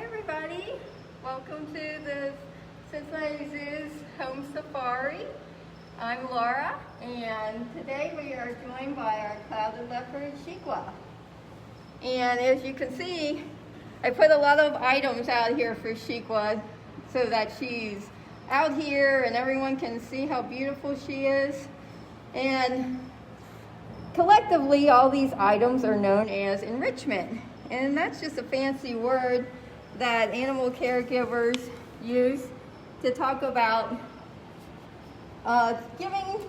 everybody. Welcome to the Cincinnati Zoo's Home Safari. I'm Laura, and today we are joined by our clouded leopard, Chiqua. And as you can see, I put a lot of items out here for Chiqua so that she's out here and everyone can see how beautiful she is. And collectively, all these items are known as enrichment. And that's just a fancy word that animal caregivers use to talk about giving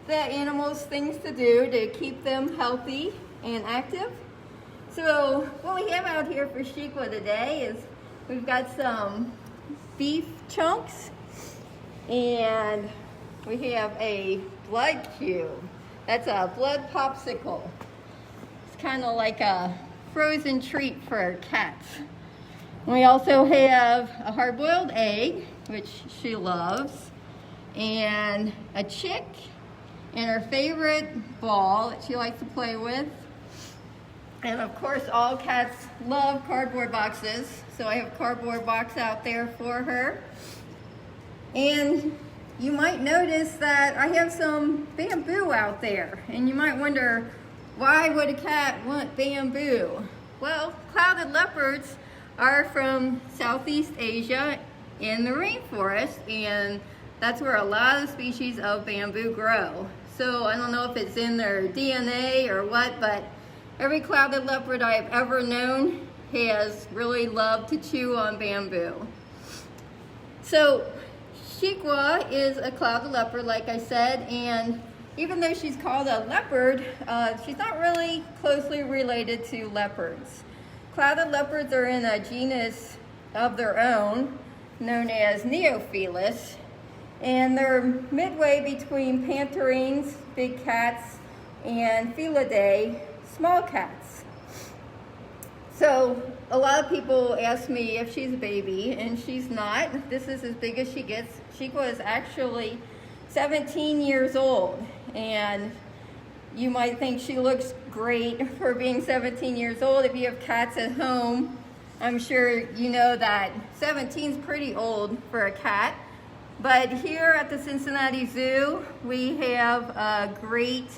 the animals things to do to keep them healthy and active. So what we have out here for Chiqua today is we've got some beef chunks, and we have a blood cube. That's a blood popsicle. It's kind of like a frozen treat for our cats. We also have a hard-boiled egg, which she loves, and a chick, and her favorite ball that she likes to play with. And of course, all cats love cardboard boxes, so I have a cardboard box out there for her. And you might notice that I have some bamboo out there, and you might wonder, why would a cat want bamboo? Well, clouded leopards are from Southeast Asia in the rainforest, and that's where a lot of species of bamboo grow. So I don't know if it's in their DNA or what, but every clouded leopard I've ever known has really loved to chew on bamboo. So Chiqua is a clouded leopard, like I said, and even though she's called a leopard, she's not really closely related to leopards. Clouded leopards are in a genus of their own, known as Neofelis, and they're midway between Panthorines, big cats, and Felidae, small cats. So a lot of people ask me if she's a baby, and she's not. This is as big as she gets. Chiqua is actually 17 years old, and you might think she looks great for being 17 years old. If you have cats at home, I'm sure you know that 17 is pretty old for a cat. But here at the Cincinnati Zoo, we have a great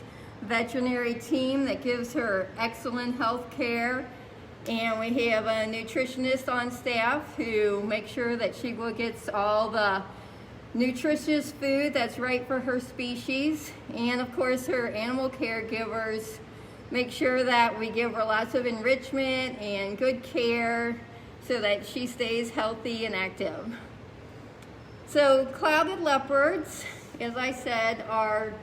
veterinary team that gives her excellent health care, and we have a nutritionist on staff who makes sure that Chiqua gets all the nutritious food that's right for her species. And of course, her animal caregivers make sure that we give her lots of enrichment and good care so that she stays healthy and active. So clouded leopards, as I said, are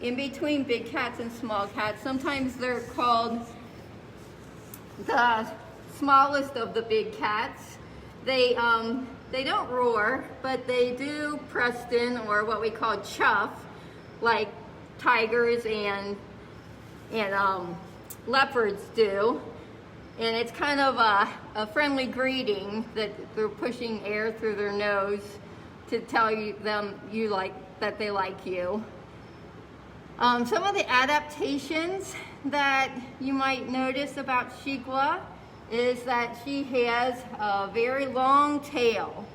in between big cats and small cats. Sometimes they're called the smallest of the big cats. They don't roar, but they do Preston, or what we call chuff, like tigers and leopards do. And it's kind of a friendly greeting that they're pushing air through their nose to tell them that they like you. Some of the adaptations that you might notice about Chiqua is that she has a very long tail.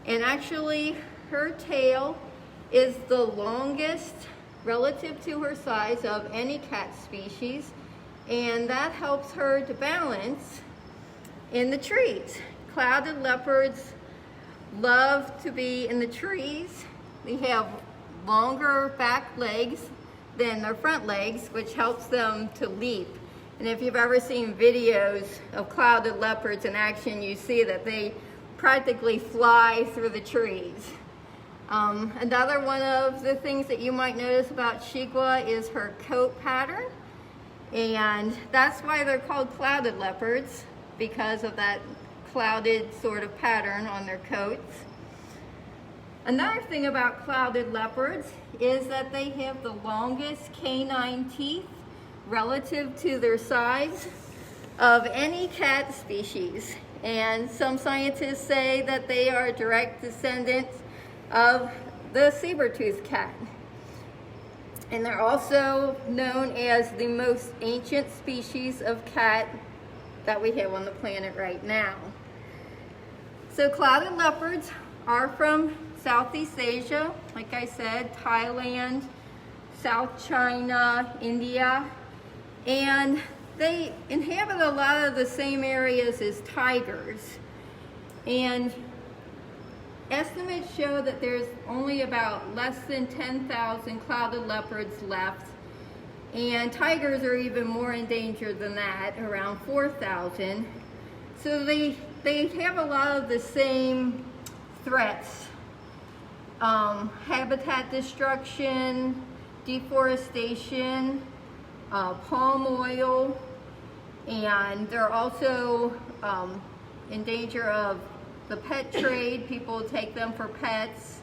And actually, her tail is the longest relative to her size of any cat species, and that helps her to balance in the trees. Clouded leopards love to be in the trees. They have longer back legs than their front legs, which helps them to leap. And if you've ever seen videos of clouded leopards in action, you see that they practically fly through the trees. Another one of the things that you might notice about Chiqua is her coat pattern. And that's why they're called clouded leopards, because of that clouded sort of pattern on their coats. Another thing about clouded leopards is that they have the longest canine teeth relative to their size of any cat species. And some scientists say that they are direct descendants of the saber-toothed cat. And they're also known as the most ancient species of cat that we have on the planet right now. So clouded leopards are from Southeast Asia, like I said, Thailand, South China, India, and they inhabit a lot of the same areas as tigers. And estimates show that there's only about less than 10,000 clouded leopards left, and tigers are even more endangered than that, around 4,000. So they have a lot of the same threats. Habitat destruction, deforestation, palm oil, and they're also in danger of the pet trade. People take them for pets.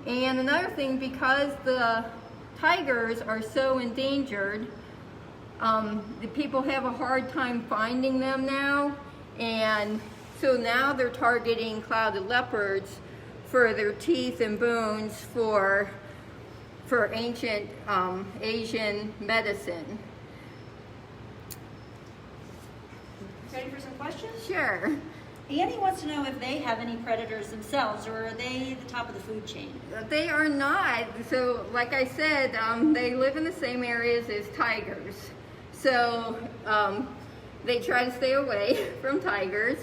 And another thing, because the tigers are so endangered, the people have a hard time finding them now, and so now they're targeting clouded leopards for their teeth and bones for ancient Asian medicine. Ready for some questions? Sure. Annie wants to know if they have any predators themselves, or are they the top of the food chain? They are not. So, like I said, they live in the same areas as tigers. So, they try to stay away from tigers.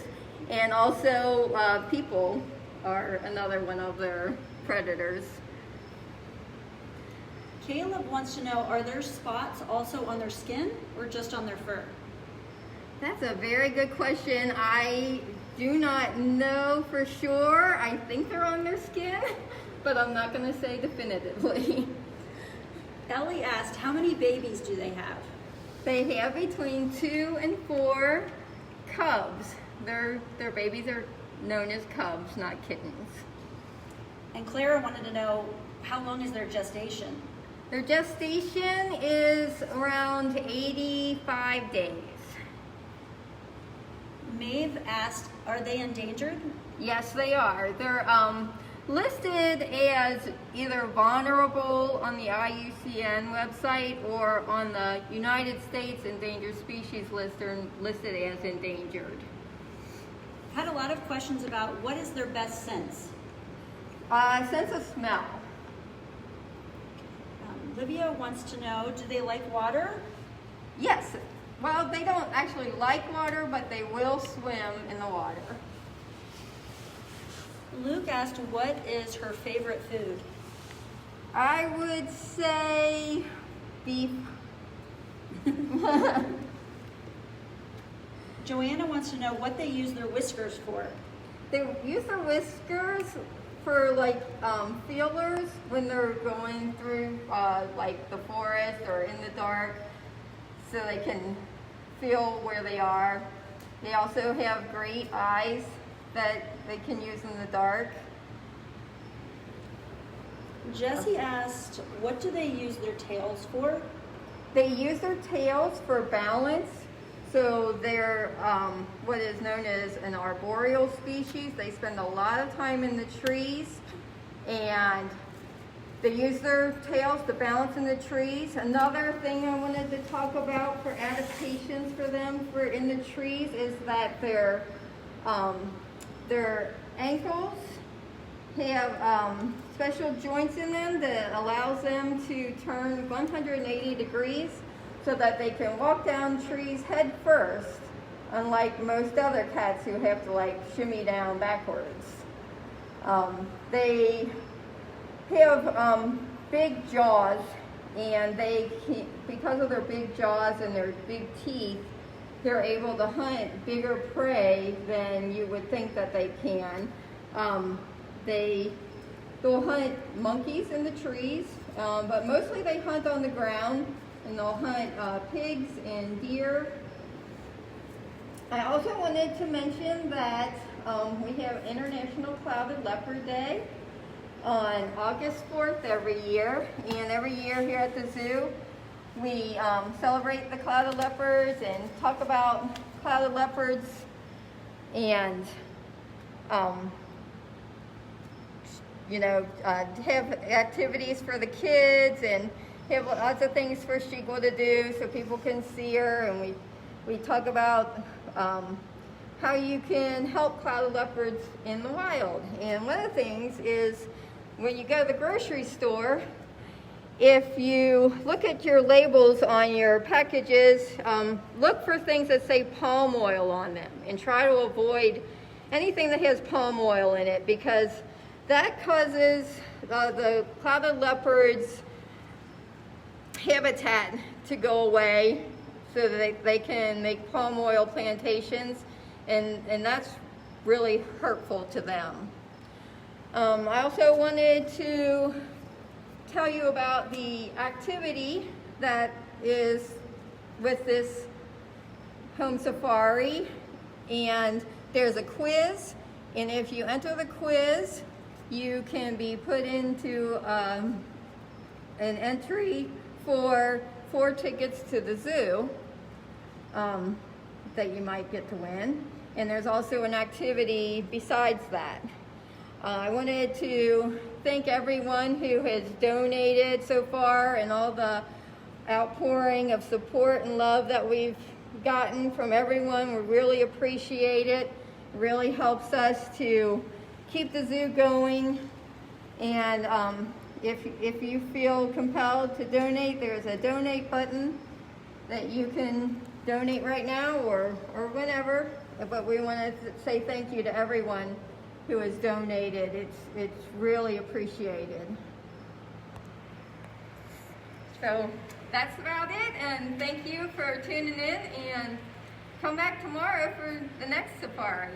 And also, people are another one of their predators. Caleb wants to know, are there spots also on their skin or just on their fur? That's a very good question. I do not know for sure. I think they're on their skin, but I'm not going to say definitively. Ellie asked, how many babies do they have? They have between 2 and 4 cubs. Their babies are known as cubs, not kittens. And Clara wanted to know, how long is their gestation? Their gestation is around 85 days. Maeve asked, are they endangered? Yes, they are. They're listed as either vulnerable on the IUCN website, or on the United States Endangered Species list, they're listed as endangered. Had a lot of questions about what is their best sense. Sense of smell. Livia wants to know, do they like water? Yes. Well, they don't actually like water, but they will swim in the water. Luke asked, what is her favorite food? I would say beef. Joanna wants to know what they use their whiskers for. They use their whiskers for like feelers when they're going through like the forest or in the dark, so they can feel where they are. They also have great eyes that they can use in the dark. Jesse asked, what do they use their tails for? They use their tails for balance. So they're what is known as an arboreal species. They spend a lot of time in the trees, and they use their tails to balance in the trees. Another thing I wanted to talk about for adaptations for them for in the trees is that their ankles have special joints in them that allows them to turn 180 degrees so that they can walk down trees head first, unlike most other cats who have to like shimmy down backwards. They have big jaws, and because of their big jaws and their big teeth, they're able to hunt bigger prey than you would think that they can. They'll hunt monkeys in the trees, but mostly they hunt on the ground, and they'll hunt pigs and deer. I also wanted to mention that we have International Clouded Leopard Day on August 4th every year, and every year here at the zoo we celebrate the clouded leopards and talk about clouded leopards, and have activities for the kids, and have lots of things for Shikwa to do so people can see her, and we talk about how you can help clouded leopards in the wild. And one of the things is when you go to the grocery store, if you look at your labels on your packages, look for things that say palm oil on them and try to avoid anything that has palm oil in it, because that causes the clouded leopard's habitat to go away so that they can make palm oil plantations, and that's really hurtful to them. I also wanted to tell you about the activity that is with this home safari, and there's a quiz, and if you enter the quiz, you can be put into an entry for 4 tickets to the zoo that you might get to win. And there's also an activity besides that. I wanted to thank everyone who has donated so far and all the outpouring of support and love that we've gotten from everyone. We really appreciate it. It really helps us to keep the zoo going. And if you feel compelled to donate, there's a donate button that you can donate right now or whenever. But we want to say thank you to everyone who has donated. It's really appreciated. So that's about it, and thank you for tuning in, and come back tomorrow for the next safari.